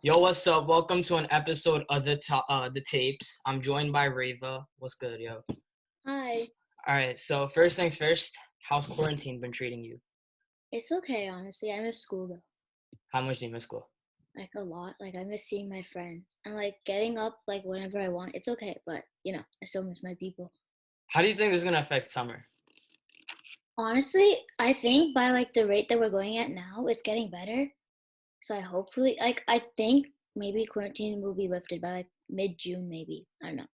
Yo, what's up? Welcome to an episode of the tapes. I'm joined by Reva. What's good, yo? Hi. All right. So first things first. How's quarantine been treating you? It's okay, honestly. I miss school though. How much do you miss school? Like a lot. Like I miss seeing my friends and like getting up like whenever I want. It's okay, but I still miss my people. How do you think this is gonna affect summer? Honestly, I think by like the rate that we're going at now, it's getting better. So I think maybe quarantine will be lifted by like mid-June maybe. I don't know.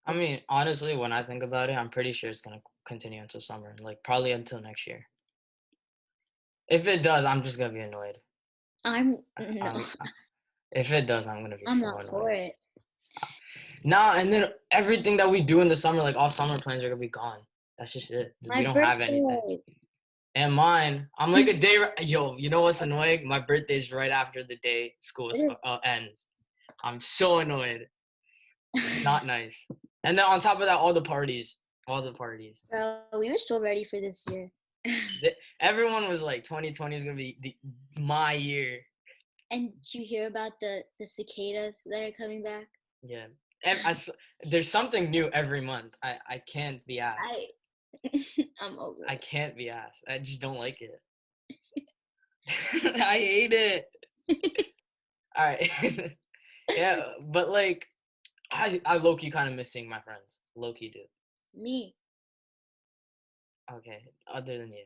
I mean, honestly, when I think about it, I'm pretty sure it's gonna continue until summer, like probably until next year. If it does, I'm just gonna be annoyed. I'm no, Um, if it does, I'm gonna be I'm so not for annoyed. it. Nah, and then everything that we do in the summer, like all summer plans are gonna be gone. That's just it. We My don't have anything. birthday. And mine, I'm like a day. Yo, you know what's annoying? My birthday's right after the day school ends. I'm so annoyed. Not nice. And then on top of that, all the parties. Bro, we were so ready for this year. Everyone was like, 2020 is gonna be my year. And did you hear about the cicadas that are coming back? Yeah. There's something new every month. I can't be asked. I I'm over I it. can't be asked. I just don't like it. I hate it. All right. Yeah, but like I low key kind of miss seeing my friends. Low key do. Me. Okay, other than you,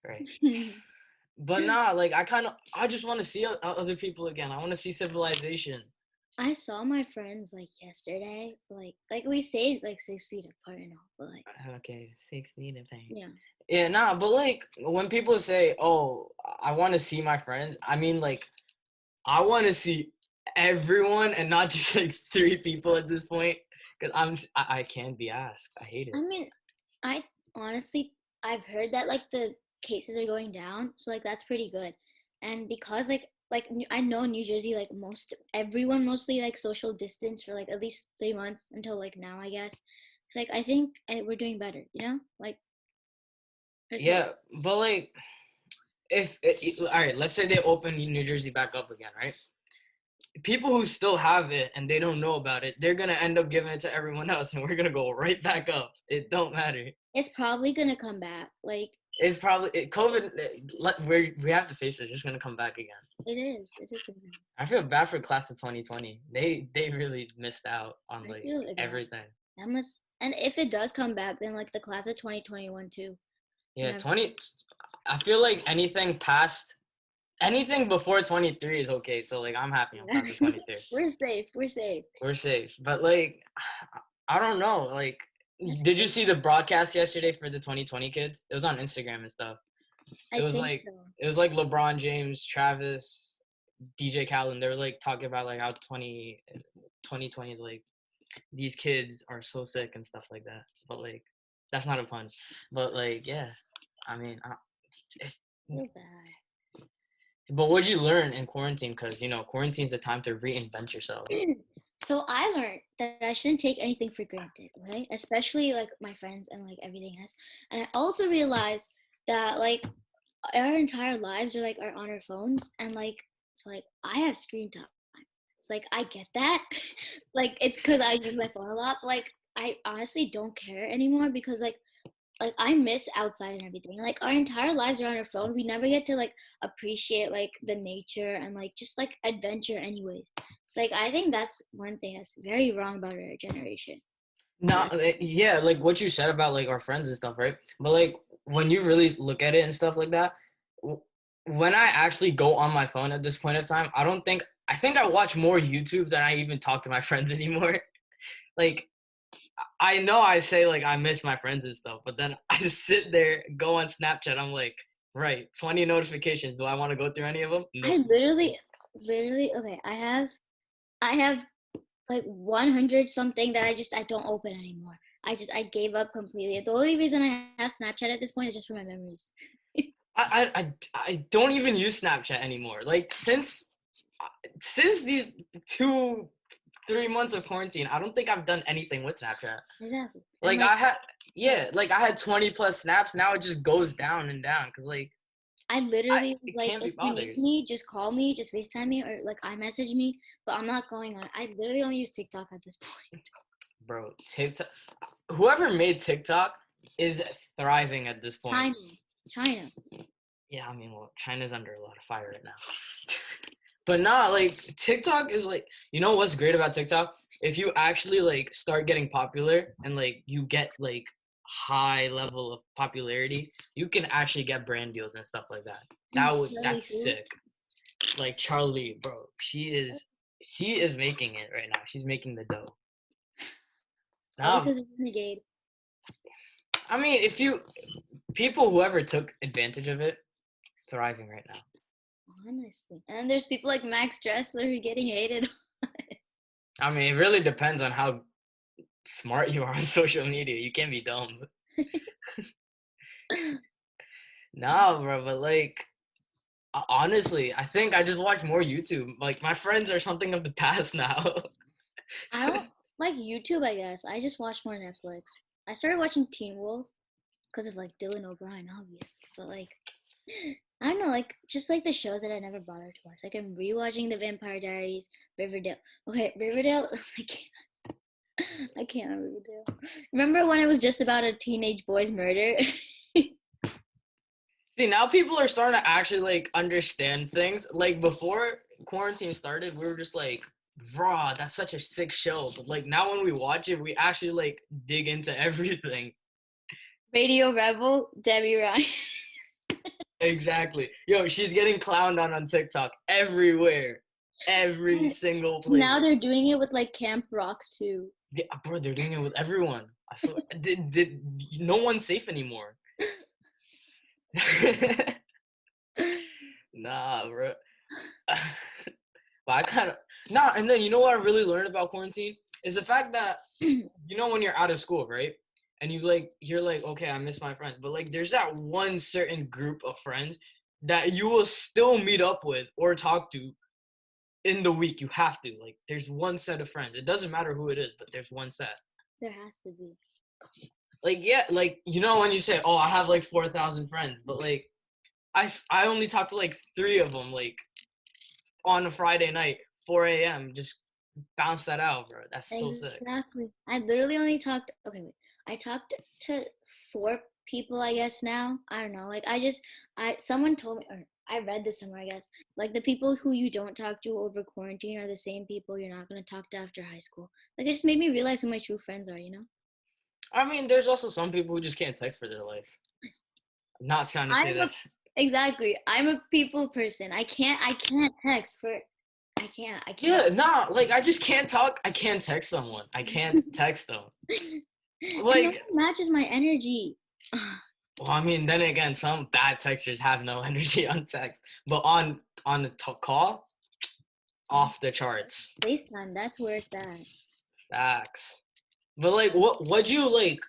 right? But nah, like I just want to see other people again. I want to see civilization. I saw my friends like yesterday. Like we stayed like 6 feet apart and all, but like Okay, 6 feet of pain. yeah. Yeah, nah, but like when people say, "Oh, I want to see my friends," I mean like I want to see everyone and not just like three people at this point. Cause I can't be asked. I hate I it. mean, I honestly I've heard that like the cases are going down, so like that's pretty good. And because I know New Jersey like most everyone mostly like social distance for like at least 3 months until like now I guess. It's like I think we're doing better, like it's good. Yeah, but like all right, let's say they open New Jersey back up again, right? People who still have it and they don't know about it, they're gonna end up giving it to everyone else, and we're gonna go right back up. It don't matter. It's probably gonna come back. Like It's probably COVID. We have to face it. It's just gonna come back again. it is. It is gonna. I feel bad for class of 2020. They really missed out on I like feel like everything. that must. And if it does come back, then like the class of 2021 too. Yeah, Yeah. 20. I feel like anything before 23 is okay. So like I'm happy on class of 23. We're safe. We're safe. We're safe. But like I don't know. Like, That's did you crazy. see the broadcast yesterday for the 2020 kids? It was on Instagram and stuff. It I was think like so. it was like LeBron James, Travis, DJ Khaled. They were like talking about like how 2020 is like these kids are so sick and stuff like that. But like that's not a pun. But like yeah, I mean, it's, Feel bad. but what'd you learn in quarantine? Because quarantine's a time to reinvent yourself. So I learned that I shouldn't take anything for granted, okay? Especially like my friends and like everything else. And I also realized that like our entire lives are on our phones, and like so like I have screen time. It's like I get that. Like it's because I use my phone a lot. But, like I honestly don't care anymore because like I miss outside and everything. Like our entire lives are on our phone. We never get to like appreciate like the nature and like just like adventure anyways. So like I think that's one thing that's very wrong about our generation. No, yeah, like what you said about like our friends and stuff, right? But like when you really look at it and stuff like that, when I actually go on my phone at this point of time, I think I watch more YouTube than I even talk to my friends anymore. Like I know I say like I miss my friends and stuff, but then I just sit there, go on Snapchat. I'm like, right, 20 notifications. Do I want to go through any of them? I Nope. literally okay, I have like 100 something that I don't open anymore. I gave up completely. The only reason I have Snapchat at this point is just for my memories. I don't even use Snapchat anymore. Like since these 2-3 months of quarantine, I don't think I've done anything with Snapchat. Exactly. And Like like I had 20 plus snaps. Now it just goes down and down because like I literally was It like, can't be if you bothered. need me, just call me, just FaceTime me, or like iMessage me. But I'm not going on. I literally only use TikTok at this point. Bro, TikTok. Whoever made TikTok is thriving at this point. China. Yeah, I mean, well, China's under a lot of fire right now. But nah, like TikTok is like, you know what's great about TikTok? If you actually like start getting popular and like you get like high level of popularity, you can actually get brand deals and stuff like that. That's sick. Like Charlie, bro, she is making it right now. She's making the dough. All Now, because of Renegade. I mean, if you people whoever took advantage of it, thriving right now. Honestly. And then there's people like Max Dressler who are getting hated. I mean, it really depends on how smart you are on social media. You can't be dumb. Nah, bro, but like honestly, I think I just watch more YouTube. Like my friends are something of the past now. I don't like YouTube, I guess. I just watch more Netflix. I started watching Teen Wolf because of like Dylan O'Brien, obvious. But like, I don't know, like just like the shows that I never bothered to watch. Like I'm rewatching The Vampire Diaries, Riverdale. Okay, Riverdale. I can't on Riverdale. Remember when it was just about a teenage boy's murder? See, now people are starting to actually like understand things. Like before quarantine started, we were just like, "Raw, that's such a sick show." But like now when we watch it, we actually like dig into everything. Radio Rebel, Debbie Ryan. Exactly. Yo, she's getting clowned on TikTok everywhere, every single Now they're place. doing it with like Camp Rock too. Yeah, bro, they're doing it with everyone. I swear, no one's safe anymore. Nah, bro. But I kind of nah. And then you know what I really learned about quarantine is the fact that when you're out of school, right? And you're like, okay, I miss my friends, but like there's that one certain group of friends that you will still meet up with or talk to in the week. You have to like. There's one set of friends. It doesn't matter who it is, but there's one set. There has to be. Like yeah, like when you say, oh, I have like 4,000 friends, but like I only talk to like 3 of them like on a Friday night, 4 a.m. Just bounce that out, bro. That's so sick. Exactly. I literally only talked. Okay, wait. I talked to 4 people, I guess now. I don't know. Like someone told me, or I read this somewhere, I guess. Like the people who you don't talk to over quarantine are the same people you're not gonna talk to after high school. Like it just made me realize who my true friends are. You know. I mean, there's also some people who just can't text for their life. I'm not trying to say this. Exactly. I'm a people person. I can't text for. I can't. Yeah, nah, like I just can't talk. I can't text someone. I can't text them. Like, matches my energy. well, I mean, then again, some bad texters have no energy on text, but on the call, off the charts. FaceTime, that's where it's at. Facts. But like, what'd you like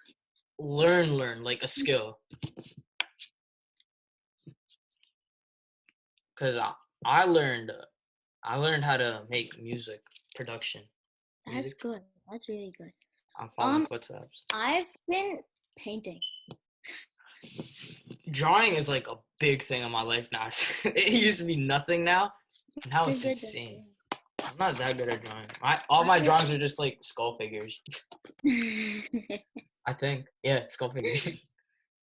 learn like a skill? Cause I learned how to make music production. That's good. That's really good. I'm following footsteps. I've been painting. Drawing is like a big thing in my life now. It used to be nothing now. Now it's insane. I'm not that good at drawing. All my drawings are just like skull figures. I think. Yeah, skull figures.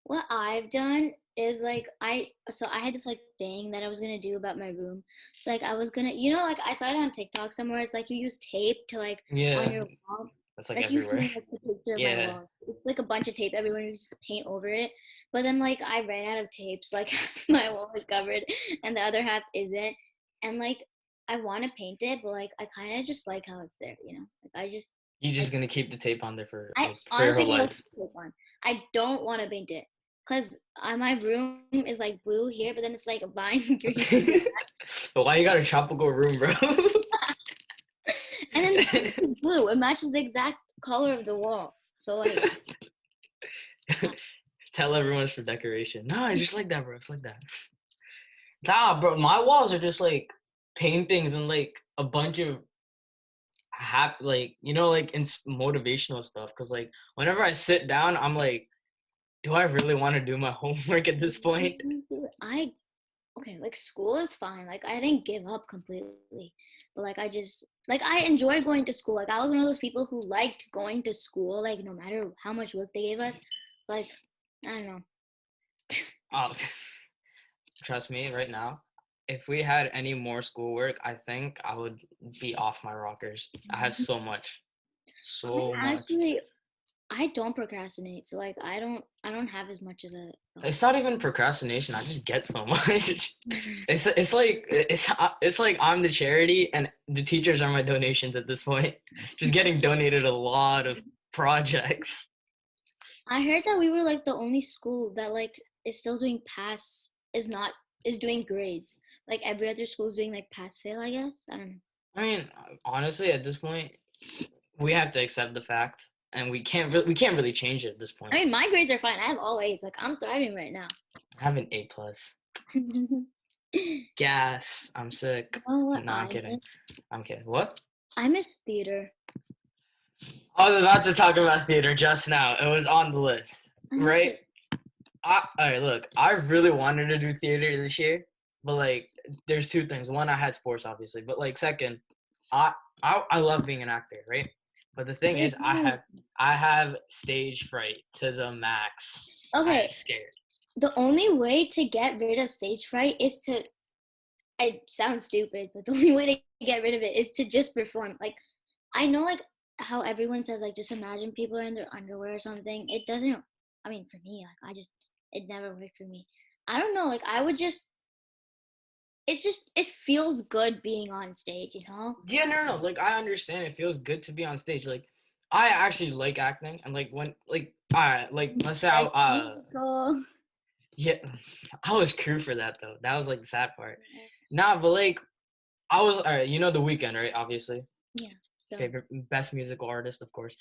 What I've done is like I had this like thing that I was gonna do about my room. So like I was gonna like I saw it on TikTok somewhere. It's like you use tape to like on your wall. That's like everywhere. You see like the picture of my wall. It's like a bunch of tape everywhere. You just paint over it. But then like I ran out of tapes. Like my wall is covered and the other half isn't. And like I want to paint it, but like I kind of just like how it's there. Like You're just gonna keep the tape on there for your whole life. I don't want to paint it because my room is like blue here, but then it's like lime green. But why you got a tropical room, bro? And then the paint is blue. It matches the exact color of the wall. So like, tell everyone it's for decoration. No, I just like that, bro. It's like that. Nah, bro. My walls are just like paintings and like a bunch of like motivational stuff. Cause like whenever I sit down, I'm like, do I really want to do my homework at this point? okay, like school is fine. Like I didn't give up completely, but like I just like I enjoyed going to school. Like I was one of those people who liked going to school, like no matter how much work they gave us. Like I don't know. Oh, trust me, right now, if we had any more schoolwork, I think I would be off my rockers. I have so much, so much. Actually, I don't procrastinate, so like I don't have as much as a thought. It's not even procrastination. I just get so much. It's like I'm the charity and the teachers are my donations at this point. Just getting donated a lot of projects. I heard that we were like the only school that like is still doing pass is not is doing grades. Like every other school is doing like pass fail, I guess. I don't know. I mean, honestly, at this point, we have to accept the fact, and we can't really change it at this point. I mean, my grades are fine. I have all A's. Like I'm thriving right now. I have an A plus. Gas. I'm sick. You know what No, I'm kidding. I'm kidding. What? I miss theater. I was about to talk about theater just now. It was on the list, I miss right? it. All right, look, I really wanted to do theater this year, but like, there's two things. One, I had sports, obviously, but like, second, I I love being an actor, right? But the thing is, I have stage fright to the max. Okay, I'm scared. the only way to get rid of stage fright is to. It sounds stupid, but the only way to get rid of it is to just perform. Like I know, like how everyone says, like just imagine people are in their underwear or something. It doesn't. I mean, for me, like I just it never worked for me. I don't know. Like I would just. It feels good being on stage, you know. Yeah, no. Like, I understand. It feels good to be on stage. Like, I actually like acting, and like when like like let's say Like musical. yeah, I was crew for that though. That was like the sad part. Nah, but like I was all right. You know the weekend, right? Obviously, Yeah. So, favorite best musical artist, of course.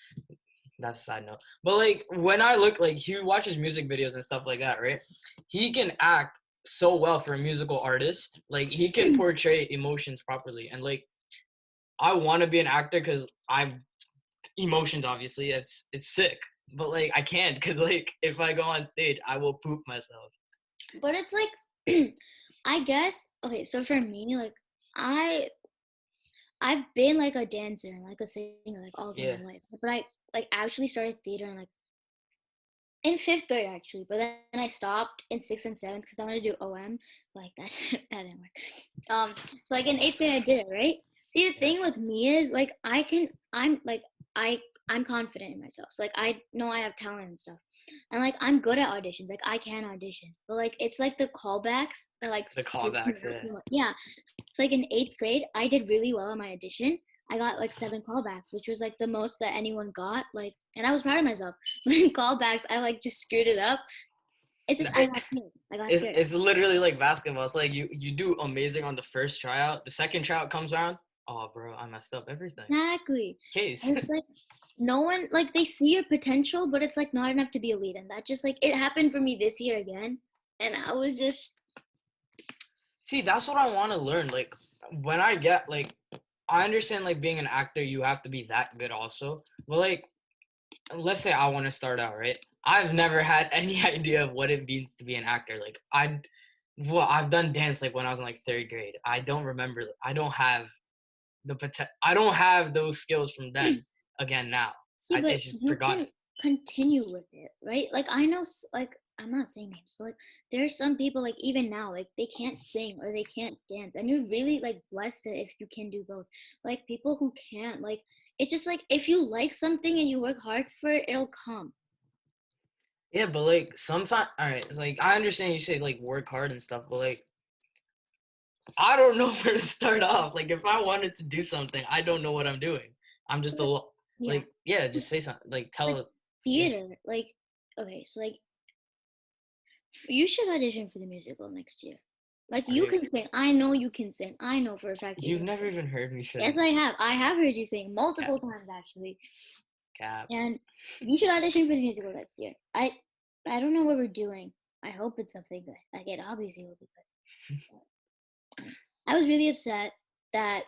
That's a side note. But like when I look, like he watches music videos and stuff like that, right? He can act so well for a musical artist. Like he can portray emotions properly, and like I want to be an actor because I'm emotions. Obviously, it's sick, but like I can't because like if I go on stage, I will poop myself. but it's like, I guess okay. So for me, like I I've been like a dancer and like a singer like all through Yeah. my life, but I like actually started theater in like in fifth grade actually, but then I stopped in sixth and seventh because I wanted to do OM. Like that that didn't work. So like in eighth grade I did it right. See the Yeah. thing with me is like I'm like I'm confident in myself. So like I know I have talent and stuff, and like I'm good at auditions. Like I can audition, but like it's like the callbacks that like The freak me callbacks, out yeah. so much. Yeah, it's like in eighth grade I did really well on my audition. I got like 7 callbacks, which was like the most that anyone got. Like, and I was proud of myself. Then callbacks, I like just screwed it up. It's just I got scared. I got scared. It's literally like basketball. It's like you do amazing on the first tryout. The second tryout comes around. Oh, bro, I messed up everything. Exactly. Case. And it's like no one like they see your potential, but it's like not enough to be a lead. And that just like it happened for me this year again. And I was just See, that's what I want to learn. Like when I get like, I understand like being an actor, you have to be that good also. But like, let's say I want to start out, right? I've never had any idea of what it means to be an actor. Like I've done dance like when I was in like third grade. I don't remember. I don't have I don't have those skills from then. Again now, see, but it's just you forgotten. can continue with it, right? Like I know, like I'm not saying names, but like there are some people like even now, like they can't sing or they can't dance, and you're really like blessed if you can do both. Like people who can't, like it's just like if you like something and you work hard for it, it'll come. Yeah, but like sometimes, all right, it's like I understand you say like work hard and stuff, but like I don't know where to start off. Like if I wanted to do something, I don't know what I'm doing. I'm just Yeah, like yeah, just say something. Like like tell yeah. theater, like okay, so like you should audition for the musical next year. Like Are you you? can sing. I know you can sing. I know for a fact you You've can never sing. even heard me Yes, sing. I have. I have heard you sing multiple Cap, times actually. caps. And you should audition for the musical next year. I don't know what we're doing. I hope it's something good. Like it obviously will be good. I was really upset that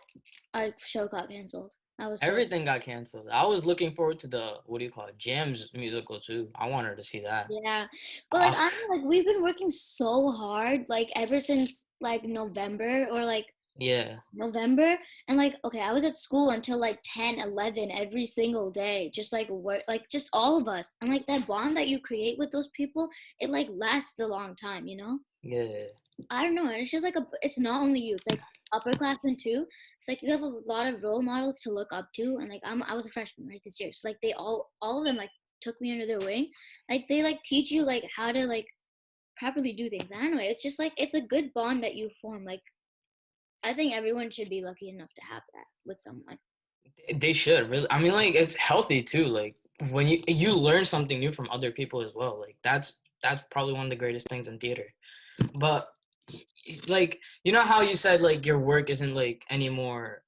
our show got canceled. I was so Everything got canceled. I was looking forward to the what do you call it, Jams musical too. I wanted to see that. yeah. But like Uh, I don't know, like we've been working so hard like ever since like November or like yeah, November and like okay, I was at school until like 10, 11 every single day, just like work like just all of us. And like that bond that you create with those people, it like lasts a long time, you know? yeah, I don't know. And it's just like it's not only you, it's like upperclassmen too. It's like you have a lot of role models to look up to. And like I was a freshman right this year. So like they all of them like took me under their wing. Like they like teach you like how to like properly do things. I don't know. It's just like it's a good bond that you form. Like I think everyone should be lucky enough to have that with someone. they should really. I mean, like it's healthy too. Like when you learn something new from other people as well. Like that's probably one of the greatest things in theater. But like you know how you said like your work isn't like anymore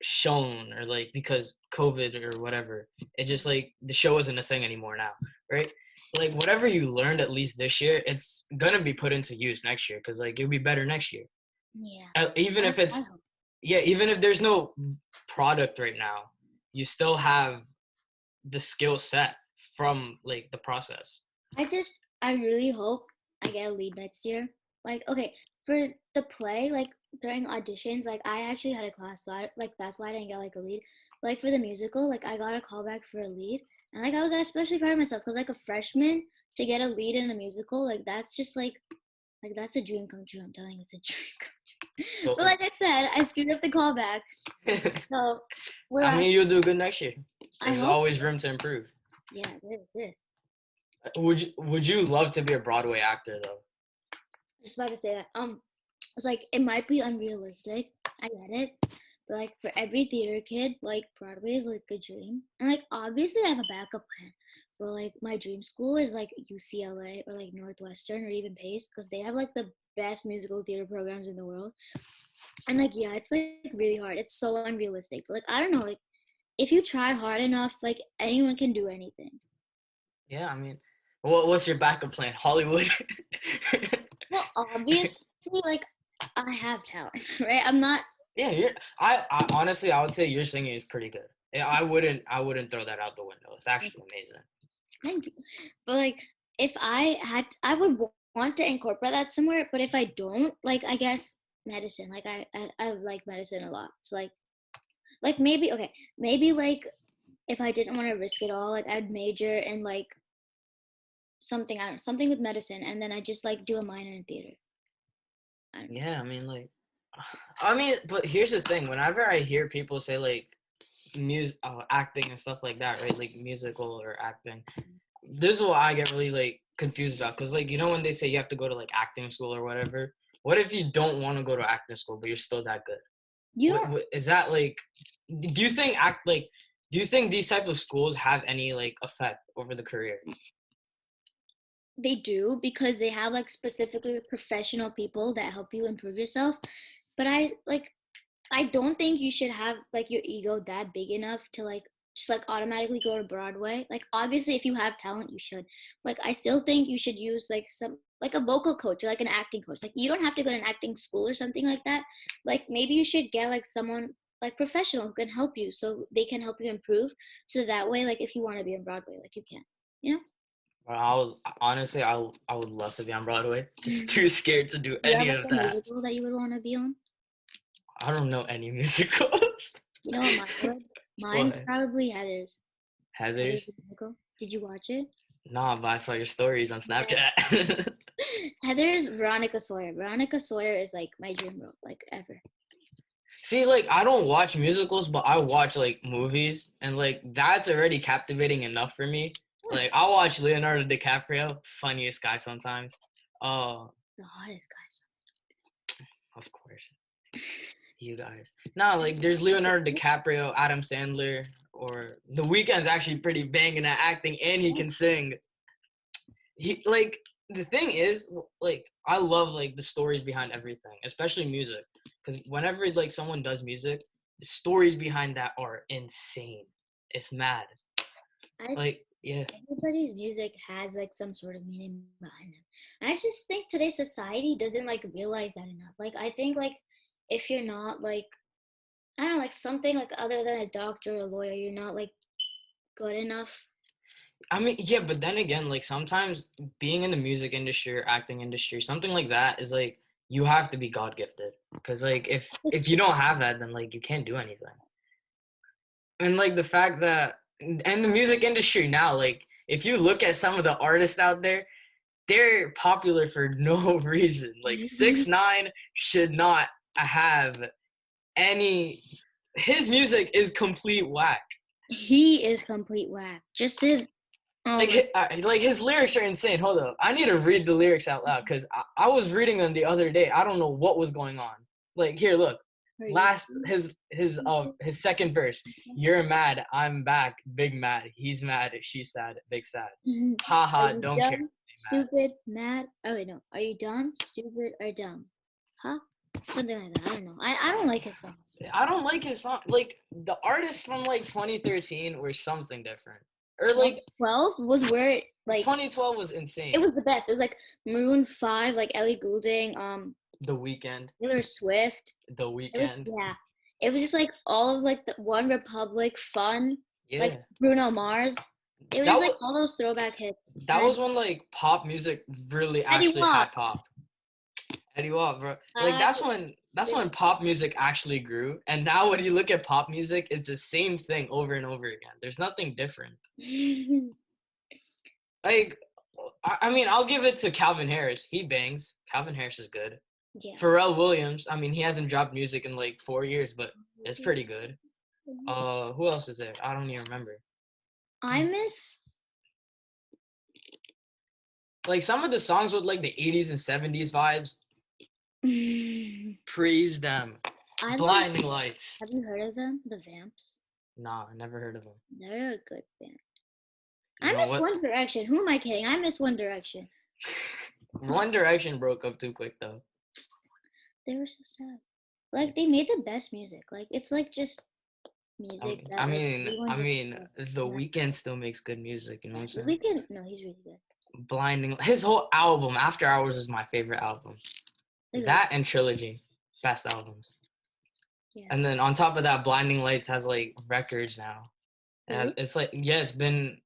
shown or like because COVID or whatever. It just like the show isn't a thing anymore now, right? Like whatever you learned at least this year, it's gonna be put into use next year because like it'll be better next year. Yeah. Even if I it's hope. yeah, even if there's no product right now, you still have the skill set from like the process. I really hope I get a lead next year. Like, okay, for the play, like during auditions, like I actually had a class, so like that's why I didn't get like a lead. But, like for the musical, like I got a call back for a lead, and like I was especially proud of myself because like a freshman to get a lead in a musical, like that's just like that's a dream come true. I'm telling you, it's a dream come true. But Well, like I said, I screwed up the callback, so we're I on. mean, you'll do good next year. I There's hope always so. room to improve. Yeah, there is. Would you love to be a Broadway actor though? Just about to say that. It's like it might be unrealistic. I get it, but like for every theater kid, like Broadway is like a dream. And like obviously, I have a backup plan. But like my dream school is like UCLA or like Northwestern or even Pace because they have like the best musical theater programs in the world. And like yeah, it's like really hard. It's so unrealistic. But like I don't know, like if you try hard enough, like anyone can do anything. Yeah, I mean, what's your backup plan? Hollywood? Well, obviously, like I have talent, right? I'm not. Yeah, I honestly I would say your singing is pretty good. Yeah, I wouldn't throw that out the window. It's actually amazing. Thank you. But like, if I had, I would want to incorporate that somewhere. But if I don't, like, I guess medicine. Like, I like medicine a lot. So like maybe okay, maybe like if I didn't want to risk it all, like I'd major in like something I don't know, something with medicine, and then I just like do a minor in theater. I don't know. Yeah, I mean like I mean, but here's the thing. Whenever I hear people say like music, acting and stuff like that, right? Like musical or acting, this is what I get really like confused about. Cause like you know when they say you have to go to like acting school or whatever. What if you don't want to go to acting school, but you're still that good? You don't. What is that like? Do you think act like? Do you think these type of schools have any like effect over the career? They do because they have like specifically professional people that help you improve yourself. But I don't think you should have like your ego that big enough to like just like automatically go to Broadway. Like obviously if you have talent you should. Like I still think you should use like some like a vocal coach or like an acting coach. Like you don't have to go to an acting school or something like that. Like maybe you should get like someone like professional who can help you so they can help you improve so that way like if you want to be on Broadway like you can. You know? Well, I would honestly, I would love to be on Broadway. Just too scared to do Do you have any like of a that. musical that you would want to be on? I don't know any musicals. You know what mine would? Mine's What? probably Heather's. Heather's Heather's? musical. Did you watch it? Nah, but I saw your stories on Yeah. Snapchat. Heather's Veronica Sawyer. Veronica Sawyer is like my dream role, like ever. See, like I don't watch musicals, but I watch like movies, and like that's already captivating enough for me. Yeah, Like I watch Leonardo DiCaprio, funniest guy sometimes. Uh, the hottest guys. of course, you guys. Nah, like there's Leonardo DiCaprio, Adam Sandler, or The Weeknd's actually pretty banging at acting, and he can sing. He like the thing is like I love like the stories behind everything, especially music, because whenever like someone does music, the stories behind that are insane. It's mad. I Like yeah, Everybody's music has like some sort of meaning behind them. And I just think today's society doesn't like realize that enough. Like I think like if you're not like I don't know, like something like other than a doctor or a lawyer, you're not like good enough. I mean, yeah, but then again, like sometimes being in the music industry or acting industry, something like that is like you have to be God gifted. Because like if It's you don't have that, then like you can't do anything. And like the fact that and the music industry now, like if you look at some of the artists out there, they're popular for no reason. Like true. 6ix9ine should not have any. His music is complete whack. He is complete whack. Just his oh my Like his lyrics are insane. Hold up, I need to read the lyrics out loud because I was reading them the other day. I don't know what was going on. Like here, look. are you Last his second verse. You're mad, I'm back, big mad. He's mad, she's sad, big sad. Are Haha, you don't care. dumb, Mad. stupid, mad? Oh wait, no. Are you dumb, stupid, or dumb? Huh? Something like that. I don't know. I don't like his songs. I don't like his song. Like the artists from like 2013 were something different, or like 2012 was where it, like 2012 was it insane. was the best. It was like Maroon 5, like Ellie Goulding, The Weekend. Taylor Swift. The It was Weekend. yeah. It was just like all of like the One Republic fun, like Yeah. Bruno Mars. It was That just like was all those throwback hits. that And was when like pop music really Eddie actually Wap. had pop. Eddie Wap, bro. Like I that's when pop music actually grew. And now when you look at pop music, it's the same thing over and over again. There's nothing different. Like I mean, I'll give it to Calvin Harris. He bangs. Calvin Harris is good. yeah. Pharrell Williams. I mean, he hasn't dropped music in like 4 years, but it's pretty good. Who else is there? I don't even remember. I miss Like some of the songs with like the 80s and 70s vibes, praise them. I like Blinding Lights. have you heard of them? The Vamps? Nah, I never heard of them. They're a good band. You I know miss what? One Direction. Who am I kidding? I miss One Direction. One Direction broke up too quick though. They were so sad. Like they made the best music. Like it's like just music I that like mean, everyone I just mean, The Weeknd still makes good music. You know what I'm The saying? Weeknd, no, he's really good. Blinding. His whole album, After Hours, is my favorite album. That and Trilogy, best albums. Yeah. And then on top of that, Blinding Lights has like records now. It's like yeah, it's been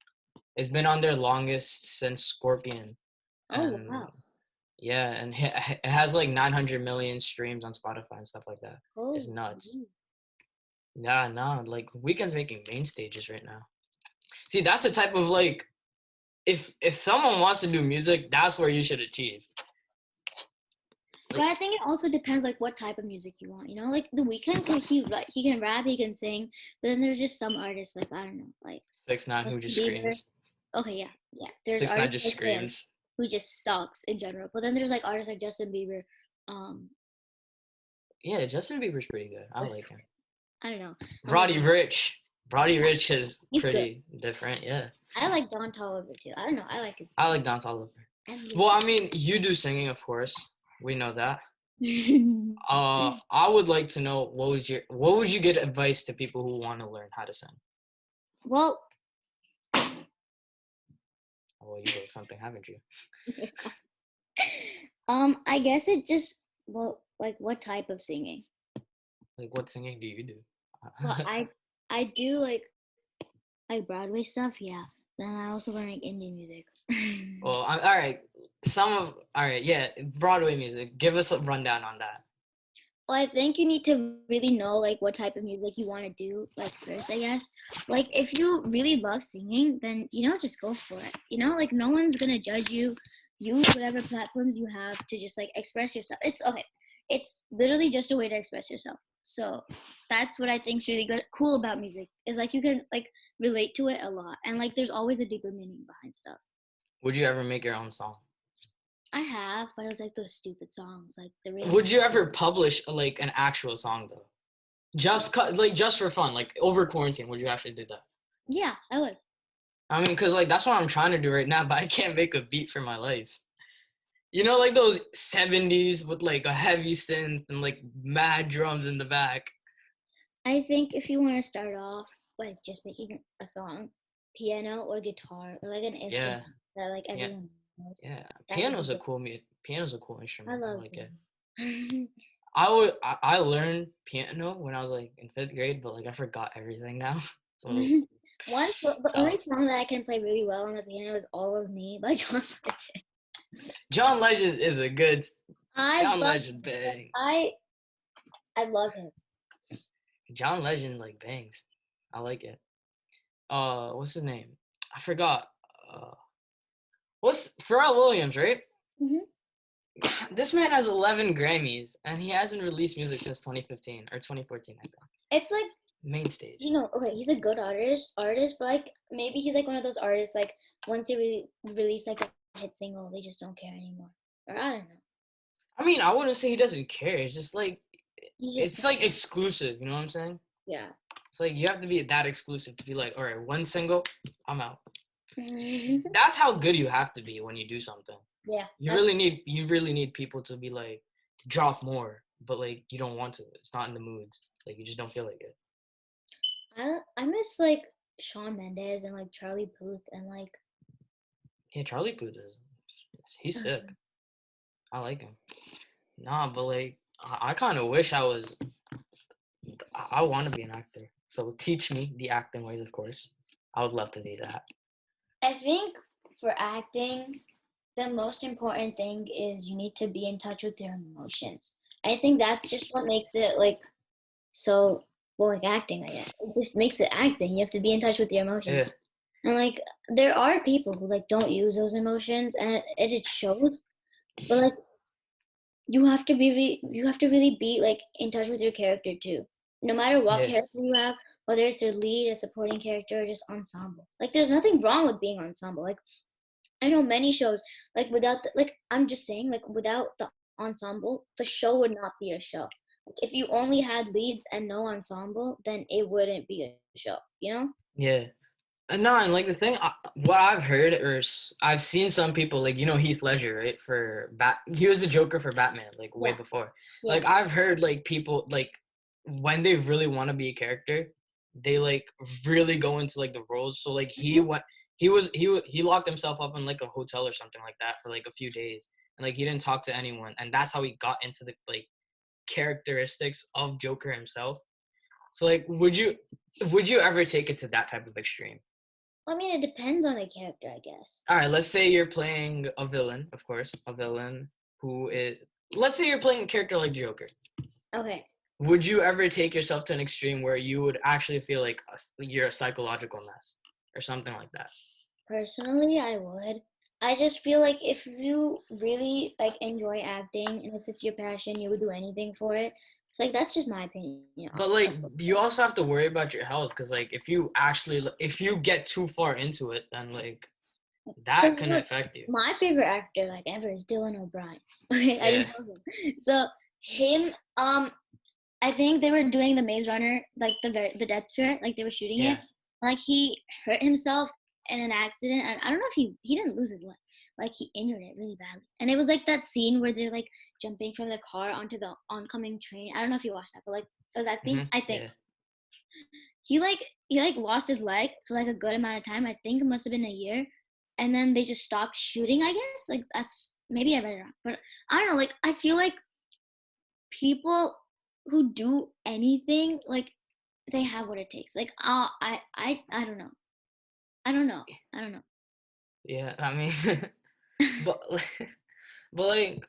on there longest since Scorpion. Oh And wow. yeah, and it has like 900 million streams on Spotify and stuff like that. Oh. It's nuts. Yeah, no, like Weeknd's making main stages right now. See, that's the type of like, if someone wants to do music, that's where you should achieve. But I think it also depends like what type of music you want. You know, like The Weeknd, he can rap, he can sing, but then there's just some artists like I don't know, like 6ix9ine who Justin just Bieber. screams. Okay, yeah. There's 6ix9ine artists just like him screams. who just sucks in general. But then there's like artists like Justin Bieber. Yeah, Justin Bieber's pretty good. I like him. I don't know. Roddy Ricch. Roddy Ricch is He's pretty different. Yeah. I like Don Toliver too. I don't know. I like his. I like Don Toliver. Well, I mean, you do singing, of course. We know that. I would like to know what would you get advice to people who want to learn how to sing? Well, you broke something, haven't you? I guess it just like what type of singing? Like what singing do you do? Well, I do like Broadway stuff, yeah. Then I also learn like Indian music. Well, all right. Yeah, Broadway music. Give us a rundown on that. Well, I think you need to really know like what type of music you want to do like first, I guess. Like if you really love singing, then just go for it. Like no one's gonna judge you. Use whatever platforms you have to just like express yourself. It's okay. It's literally just a way to express yourself. So that's what I think is really cool about music is like you can like relate to it a lot, and like there's always a deeper meaning behind stuff. Would you ever make your own song? I have, but it was like those stupid songs, like the. Really Would you ever publish like an actual song though? Just for fun, like over quarantine, would you actually do that? Yeah, I would. I mean, cause like that's what I'm trying to do right now, but I can't make a beat for my life. Like those 70s with like a heavy synth and like mad drums in the back. I think if you want to start off like just making a song, piano or guitar or like an instrument that like everyone knows. Yeah, piano's a cool instrument. I like it. I learned piano when I was like in 5th grade, but like I forgot everything now. So The only tough. song that I can play really well on the piano is "All of Me" by John Legend. John Legend is a good I John love Legend bangs. I love him. John Legend like bangs. I like it. What's his name? I forgot. Uh, what's Pharrell Williams, right? Hmm. This man has 11 Grammys and he hasn't released music since 2015 or 2014, I think. It's like, Main stage. you know, okay, he's a good artist, but like maybe he's like one of those artists like once they release like a hit single, they just don't care anymore. Or I don't know. I mean, I wouldn't say he doesn't care. He's just It's like exclusive, you know what I'm saying? yeah. It's like you have to be that exclusive to be like, all right, one single, I'm out. Mhm. That's how good you have to be when you do something. Yeah, You really need people to be like drop more, but like you don't want to. It's not in the mood. Like you just don't feel like it. I miss like Shawn Mendes and like Charlie Puth and like Yeah, Charlie Puth is he's sick. uh, I like him. Nah, but like I kind of wish I was. I want to be an actor. So teach me the acting ways, of course. I would love to be that. I think for acting, the most important thing is you need to be in touch with your emotions. I think that's just what makes it like so well like acting, I guess. It just makes it acting. You have to be in touch with your Yeah, emotions. And like there are people who like don't use those emotions and it shows. But like you have to really be like in touch with your character too. No matter what yeah, character you have, whether it's a lead, a supporting character, or just ensemble. Like there's nothing wrong with being ensemble. Like I know many shows like without like I'm just saying like without the ensemble, the show would not be a show. Like if you only had leads and no ensemble, then it wouldn't be a show. You know? yeah. No, and like the thing, what I've heard I've seen some people like Heath Ledger, right? He was the Joker for Batman, like way Yeah. before. Yeah. Like I've heard like people like when they really want to be a character, they like really go into like the roles. So like Mhm. he locked himself up in like a hotel or something like that for like a few days, and like he didn't talk to anyone, and that's how he got into the like characteristics of Joker himself. So like, would you ever take it to that type of extreme? I mean, it depends on the character, I guess. All right, let's say you're playing a villain, of course, a villain who is. Let's say you're playing a character like Joker. Okay. Would you ever take yourself to an extreme where you would actually feel like you're a psychological mess or something like that? Personally, I would. I just feel like if you really like enjoy acting and if it's your passion, you would do anything for it. It's like that's just my opinion, But like, of course. you also have to worry about your health because like if you get too far into it, then like So that can look, affect you. my favorite actor like ever is Dylan O'Brien. Okay, I just Yeah, love him. So him, I think they were doing the Maze Runner, like the death threat, like they were shooting it. yeah. Like he hurt himself in an accident, and I don't know if he didn't lose his leg, like he injured it really badly. And it was like that scene where they're like jumping from the car onto the oncoming train. I don't know if you watched that, but like it was that scene. I think Yeah. he like lost his leg for like a good amount of time. I think it must have been a year, and then they just stopped shooting. I guess like that's maybe I read it wrong, but I don't know. Like I feel like people who do anything like they have what it takes. Like I don't know. I don't know. I don't know. Yeah, I mean, but but like,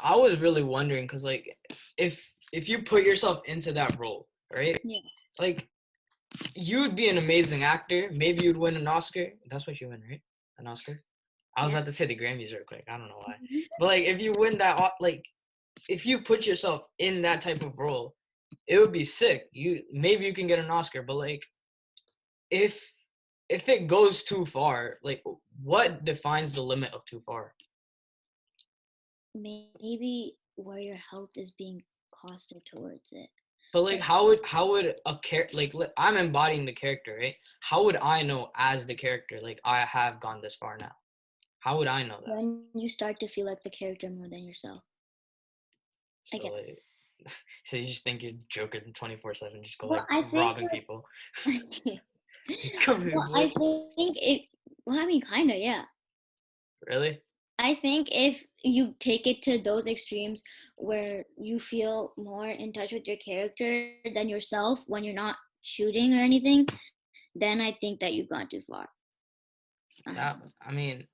I was really wondering because like, if if you put yourself into that role, right? Yeah. Like, you'd be an amazing actor. Maybe you'd win an Oscar. That's what you win, right? An Oscar. I was Yeah. about to say the Grammys real quick. I don't know why, Mhm. but like, if you win that, like, if you put yourself in that type of role, it would be sick. Maybe you can get an Oscar, but like, if if it goes too far, like, what defines the limit of too far? Maybe where your health is being costed towards it. But So like, how would a character like I'm embodying the character, right? How would I know as the character like I have gone this far now? How would I know that? when you start to feel like the character more than yourself. I So guess. like, so you just think you're joking 24/7, just go Well, like I think robbing people. like Come here, well, I boy. think it well, I mean kinda, yeah. Really? I think if you take it to those extremes where you feel more in touch with your character than yourself when you're not shooting or anything, then I think that you've gone too far. That, I mean,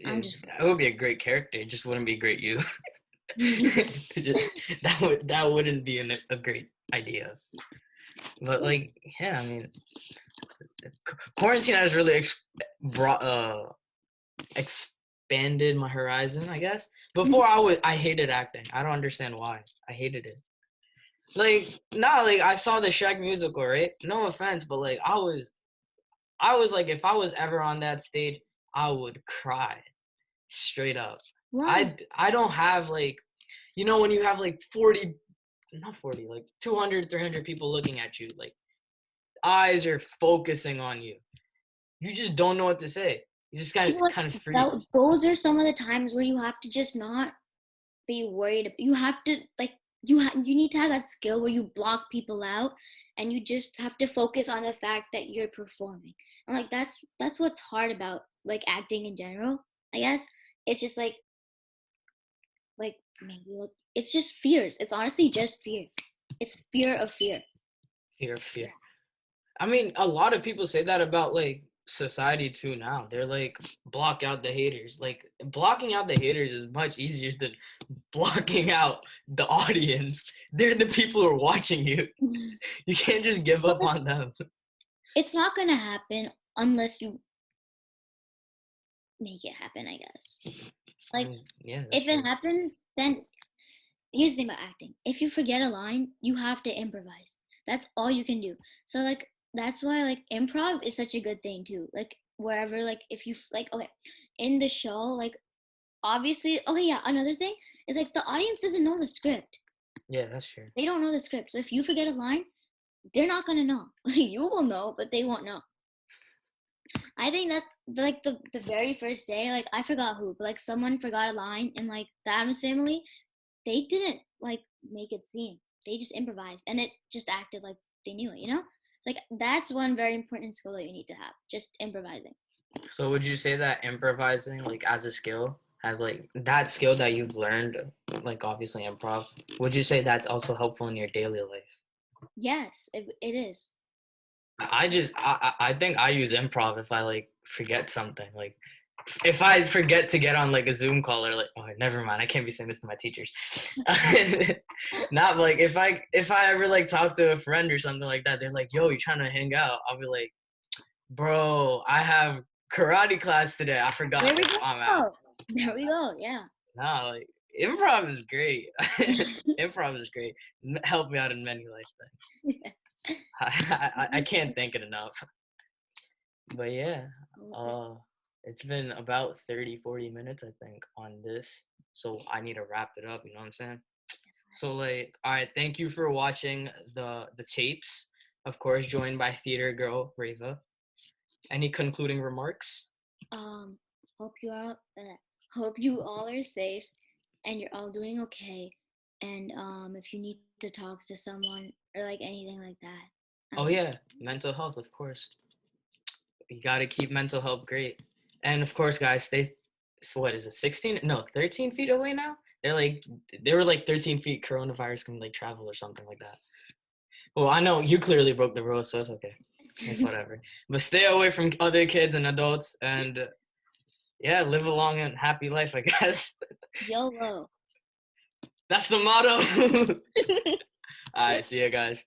I'm just that would be a great character. It just wouldn't be great you. That wouldn't be a great idea. But like, yeah, I mean, quarantine has really expanded my horizon, I guess. Before I hated acting. I don't understand why. I hated it. Like, like I saw the Shrek musical, right? No offense, but like I was like, if I was ever on that stage, I would cry straight up. Why? I don't have like, when you have like 40, not 40, like 200, 300 people looking at you, like eyes are focusing on you. You just don't know what to say. You just See, kind of freeze. those are some of the times where you have to just not be worried. You have to like you need to have that skill where you block people out, and you just have to focus on the fact that you're performing. And like that's what's hard about like acting in general, I guess. It's just like maybe like it's just fears. It's honestly just fear. It's fear of fear. Fear. I mean, a lot of people say that about like society too now. They're like, block out the haters. Like, blocking out the haters is much easier than blocking out the audience. They're the people who are watching you. You can't just give up on them. It's not gonna happen unless you make it happen, I guess. Like Yeah, if it true. happens, then here's the thing about acting. If you forget a line, you have to improvise. That's all you can do. So like that's why like improv is such a good thing too. Like wherever like if you like okay, in the show like obviously okay yeah, another thing is like the audience doesn't know the script. Yeah, that's true. They don't know the script. So if you forget a line, they're not going to know. You will know, but they won't know. I think that's like the very first day, like I forgot who, but like someone forgot a line in like the Addams Family. They didn't like make it seem. They just improvised and it just acted like they knew it, you know? It's like that's one very important skill that you need to have, just improvising. So would you say that improvising, like as a skill, has like that skill that you've learned, like obviously improv, would you say that's also helpful in your daily life? Yes, it is. I think I use improv if I like forget something. Like if I forget to get on like a Zoom call or like, oh, never mind, I can't be saying this to my teachers. Not like if I ever like talk to a friend or something like that, they're like, yo, you trying to hang out? I'll be like, bro, I have karate class today. I forgot. There we Like, I'm out. go. There we go. Yeah. No, like improv is great. Improv is great. Help me out in many life things. I can't thank it enough. But yeah, it's been about 30, 40 minutes, I think, on this. So I need to wrap it up, you know what I'm saying? So like, all right, thank you for watching the tapes. Of course, joined by theater girl Reva. Any concluding remarks? Um, hope you all hope you all are safe and you're all doing okay. And if you need to talk to someone or like anything like that. Oh yeah, mental health, of course. You got to keep mental health great. And of course, guys, stay. So what is it? 16? No, 13 feet away now. They were like 13 feet. Coronavirus can like travel or something like that. Well, I know you clearly broke the rules, so it's okay. It's whatever. But stay away from other kids and adults, and yeah, live a long and happy life, I guess. YOLO. That's the motto. All right, see you guys.